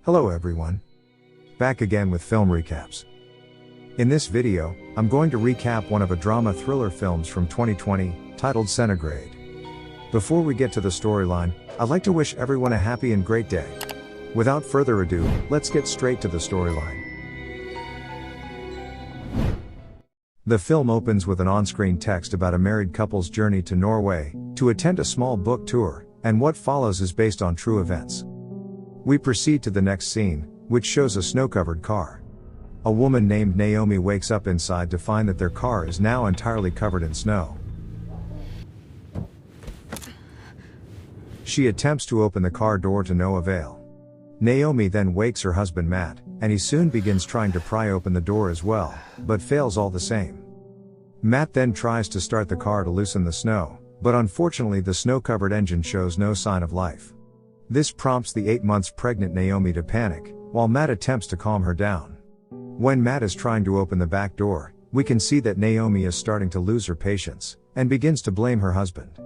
Hello everyone. Back again with film recaps. In this video, I'm going to recap one of a drama thriller films from 2020, titled Centigrade. Before we get to the storyline, I'd like to wish everyone a happy and great day. Without further ado, let's get straight to the storyline. The film opens with an on-screen text about a married couple's journey to Norway, to attend a small book tour, and what follows is based on true events. We proceed to the next scene, which shows a snow-covered car. A woman named Naomi wakes up inside to find that their car is now entirely covered in snow. She attempts to open the car door to no avail. Naomi then wakes her husband Matt, and he soon begins trying to pry open the door as well, but fails all the same. Matt then tries to start the car to loosen the snow, but unfortunately the snow-covered engine shows no sign of life. This prompts the 8 months pregnant Naomi to panic, while Matt attempts to calm her down. When Matt is trying to open the back door, we can see that Naomi is starting to lose her patience, and begins to blame her husband.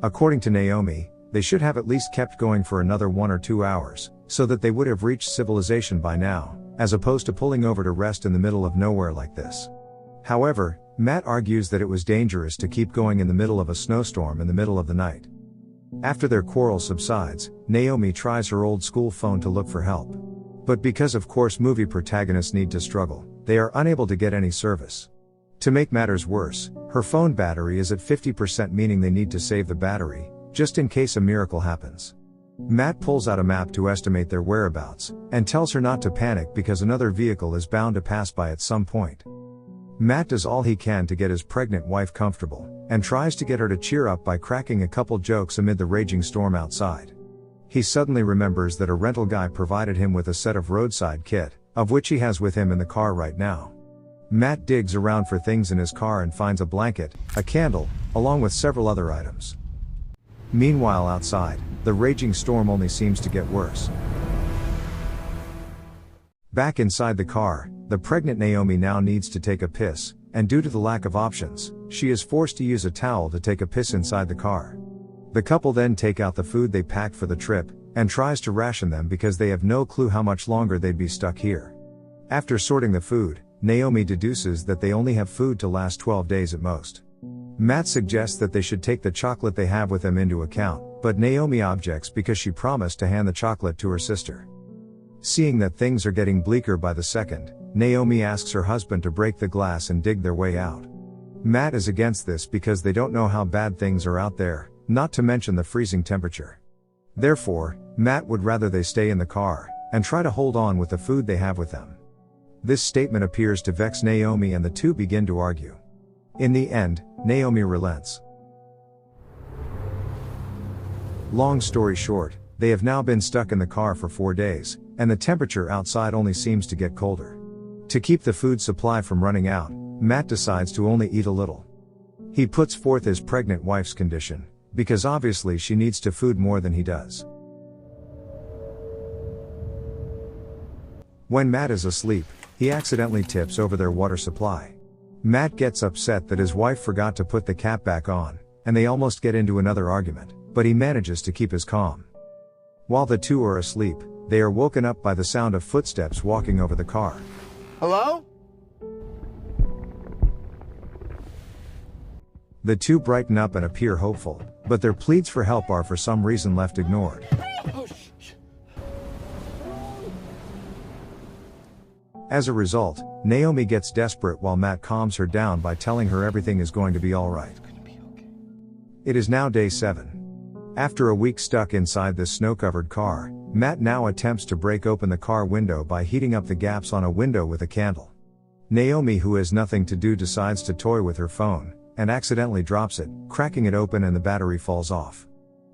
According to Naomi, they should have at least kept going for another 1 or 2 hours, so that they would have reached civilization by now, as opposed to pulling over to rest in the middle of nowhere like this. However, Matt argues that it was dangerous to keep going in the middle of a snowstorm in the middle of the night. After their quarrel subsides, Naomi tries her old school phone to look for help. But because of course movie protagonists need to struggle, they are unable to get any service. To make matters worse, her phone battery is at 50%, meaning they need to save the battery, just in case a miracle happens. Matt pulls out a map to estimate their whereabouts, and tells her not to panic because another vehicle is bound to pass by at some point. Matt does all he can to get his pregnant wife comfortable, and tries to get her to cheer up by cracking a couple jokes amid the raging storm outside. He suddenly remembers that a rental guy provided him with a set of roadside kit, of which he has with him in the car right now. Matt digs around for things in his car and finds a blanket, a candle, along with several other items. Meanwhile outside, the raging storm only seems to get worse. Back inside the car, the pregnant Naomi now needs to take a piss, and due to the lack of options, she is forced to use a towel to take a piss inside the car. The couple then take out the food they packed for the trip, and tries to ration them because they have no clue how much longer they'd be stuck here. After sorting the food, Naomi deduces that they only have food to last 12 days at most. Matt suggests that they should take the chocolate they have with them into account, but Naomi objects because she promised to hand the chocolate to her sister. Seeing that things are getting bleaker by the second, Naomi asks her husband to break the glass and dig their way out. Matt is against this because they don't know how bad things are out there, not to mention the freezing temperature. Therefore, Matt would rather they stay in the car, and try to hold on with the food they have with them. This statement appears to vex Naomi and the two begin to argue. In the end, Naomi relents. Long story short, they have now been stuck in the car for 4 days, and the temperature outside only seems to get colder. To keep the food supply from running out, Matt decides to only eat a little. He puts forth his pregnant wife's condition, because obviously she needs to food more than he does. When Matt is asleep, he accidentally tips over their water supply. Matt gets upset that his wife forgot to put the cap back on, and they almost get into another argument, but he manages to keep his calm. While the two are asleep, they are woken up by the sound of footsteps walking over the car. Hello? The two brighten up and appear hopeful, but their pleas for help are for some reason left ignored. As a result, Naomi gets desperate while Matt calms her down by telling her everything is going to be alright. It is now day 7. After a week stuck inside this snow-covered car, Matt now attempts to break open the car window by heating up the gaps on a window with a candle. Naomi, who has nothing to do, decides to toy with her phone, and accidentally drops it, cracking it open and the battery falls off.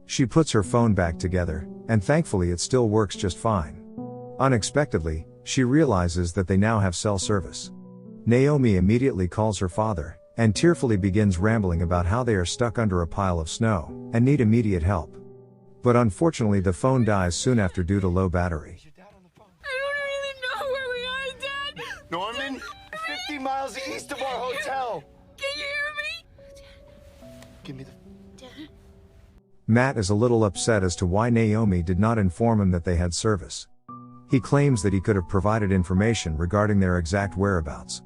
She puts her phone back together, and thankfully it still works just fine. Unexpectedly, she realizes that they now have cell service. Naomi immediately calls her father, and tearfully begins rambling about how they are stuck under a pile of snow, and need immediate help. But unfortunately the phone dies soon after due to low battery. I don't really know where we are, Dad! Norman, 50 miles east of our hotel! Can you hear me? Give me the... Dad? Matt is a little upset as to why Naomi did not inform him that they had service. He claims that he could have provided information regarding their exact whereabouts.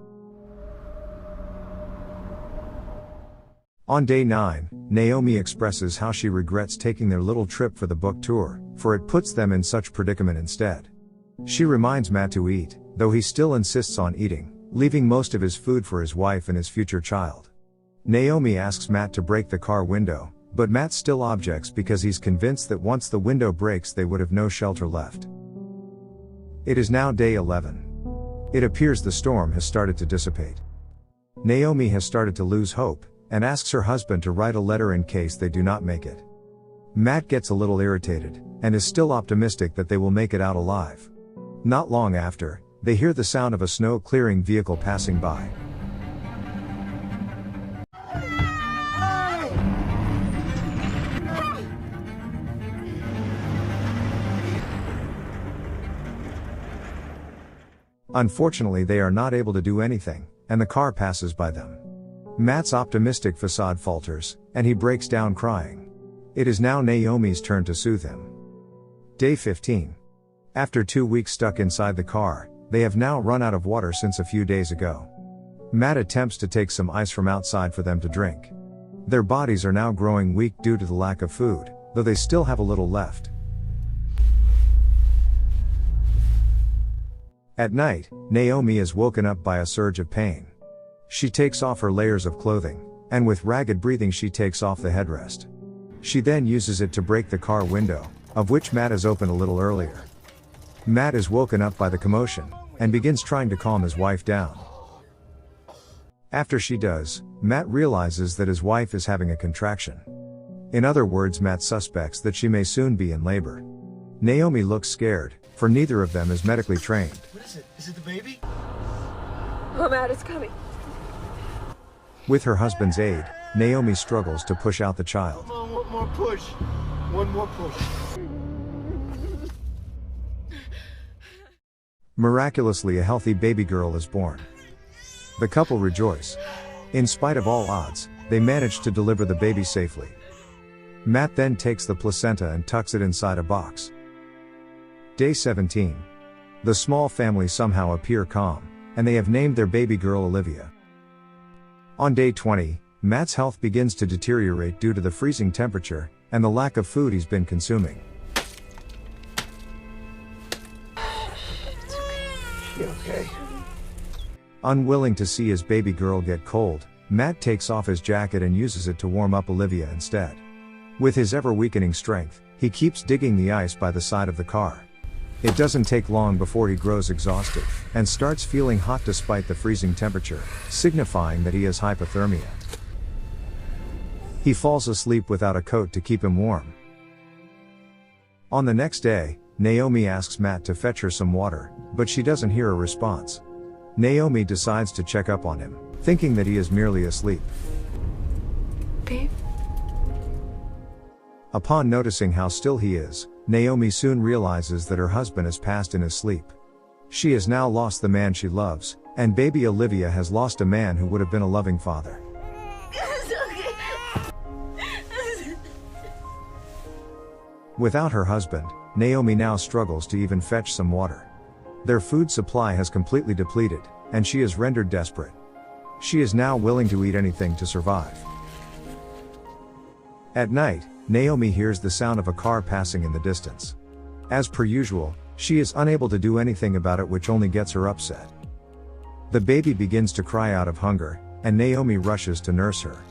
On day 9, Naomi expresses how she regrets taking their little trip for the book tour, for it puts them in such predicament instead. She reminds Matt to eat, though he still insists on eating, leaving most of his food for his wife and his future child. Naomi asks Matt to break the car window, but Matt still objects because he's convinced that once the window breaks they would have no shelter left. It is now day 11. It appears the storm has started to dissipate. Naomi has started to lose hope, and asks her husband to write a letter in case they do not make it. Matt gets a little irritated, and is still optimistic that they will make it out alive. Not long after, they hear the sound of a snow-clearing vehicle passing by. Unfortunately, they are not able to do anything, and the car passes by them. Matt's optimistic facade falters, and he breaks down crying. It is now Naomi's turn to soothe him. Day 15. After 2 weeks stuck inside the car, they have now run out of water since a few days ago. Matt attempts to take some ice from outside for them to drink. Their bodies are now growing weak due to the lack of food, though they still have a little left. At night, Naomi is woken up by a surge of pain. She takes off her layers of clothing, and with ragged breathing she takes off the headrest. She then uses it to break the car window, of which Matt has opened a little earlier. Matt is woken up by the commotion, and begins trying to calm his wife down. After she does, Matt realizes that his wife is having a contraction. In other words, Matt suspects that she may soon be in labor. Naomi looks scared, for neither of them is medically trained. What is it? Is it the baby? Oh, Matt, it's coming. With her husband's aid, Naomi struggles to push out the child. Come on, one more push. One more push. Miraculously, a healthy baby girl is born. The couple rejoice. In spite of all odds, they manage to deliver the baby safely. Matt then takes the placenta and tucks it inside a box. Day 17. The small family somehow appear calm, and they have named their baby girl Olivia. On day 20, Matt's health begins to deteriorate due to the freezing temperature, and the lack of food he's been consuming. You okay? Unwilling to see his baby girl get cold, Matt takes off his jacket and uses it to warm up Olivia instead. With his ever-weakening strength, he keeps digging the ice by the side of the car. It doesn't take long before he grows exhausted, and starts feeling hot despite the freezing temperature, signifying that he has hypothermia. He falls asleep without a coat to keep him warm. On the next day, Naomi asks Matt to fetch her some water, but she doesn't hear a response. Naomi decides to check up on him, thinking that he is merely asleep. Babe? Upon noticing how still he is, Naomi soon realizes that her husband has passed in his sleep. She has now lost the man she loves, and baby Olivia has lost a man who would have been a loving father. Without her husband, Naomi now struggles to even fetch some water. Their food supply has completely depleted, and she is rendered desperate. She is now willing to eat anything to survive. At night, Naomi hears the sound of a car passing in the distance. As per usual, she is unable to do anything about it, which only gets her upset. The baby begins to cry out of hunger, and Naomi rushes to nurse her.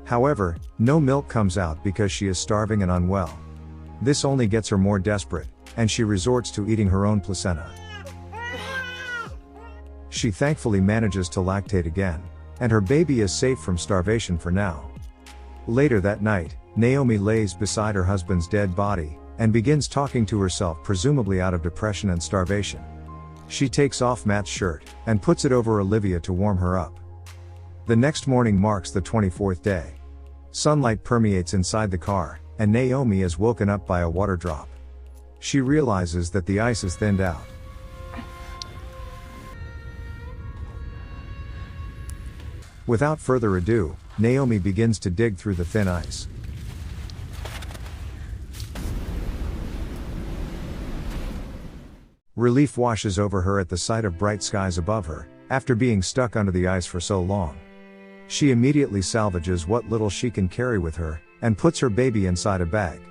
However, no milk comes out because she is starving and unwell. This only gets her more desperate, and she resorts to eating her own placenta. She thankfully manages to lactate again, and her baby is safe from starvation for now. Later that night, Naomi lays beside her husband's dead body, and begins talking to herself, presumably out of depression and starvation. She takes off Matt's shirt, and puts it over Olivia to warm her up. The next morning marks the 24th day. Sunlight permeates inside the car, and Naomi is woken up by a water drop. She realizes that the ice is thinned out. Without further ado, Naomi begins to dig through the thin ice. Relief washes over her at the sight of bright skies above her, after being stuck under the ice for so long. She immediately salvages what little she can carry with her, and puts her baby inside a bag.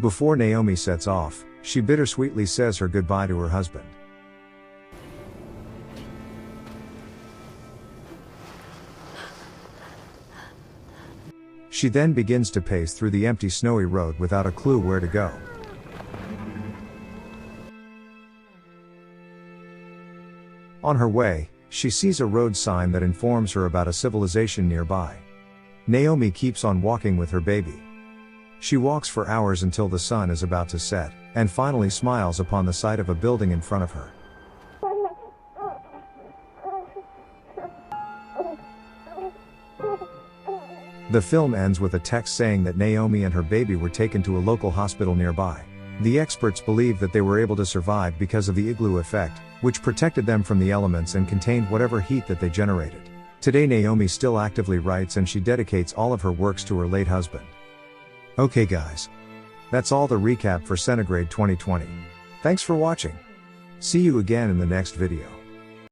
Before Naomi sets off, she bittersweetly says her goodbye to her husband. She then begins to pace through the empty snowy road without a clue where to go. On her way, she sees a road sign that informs her about a civilization nearby. Naomi keeps on walking with her baby. She walks for hours until the sun is about to set, and finally smiles upon the sight of a building in front of her. The film ends with a text saying that Naomi and her baby were taken to a local hospital nearby. The experts believe that they were able to survive because of the igloo effect, which protected them from the elements and contained whatever heat that they generated. Today Naomi still actively writes, and she dedicates all of her works to her late husband. Okay guys. That's all the recap for Centigrade 2020. Thanks for watching. See you again in the next video.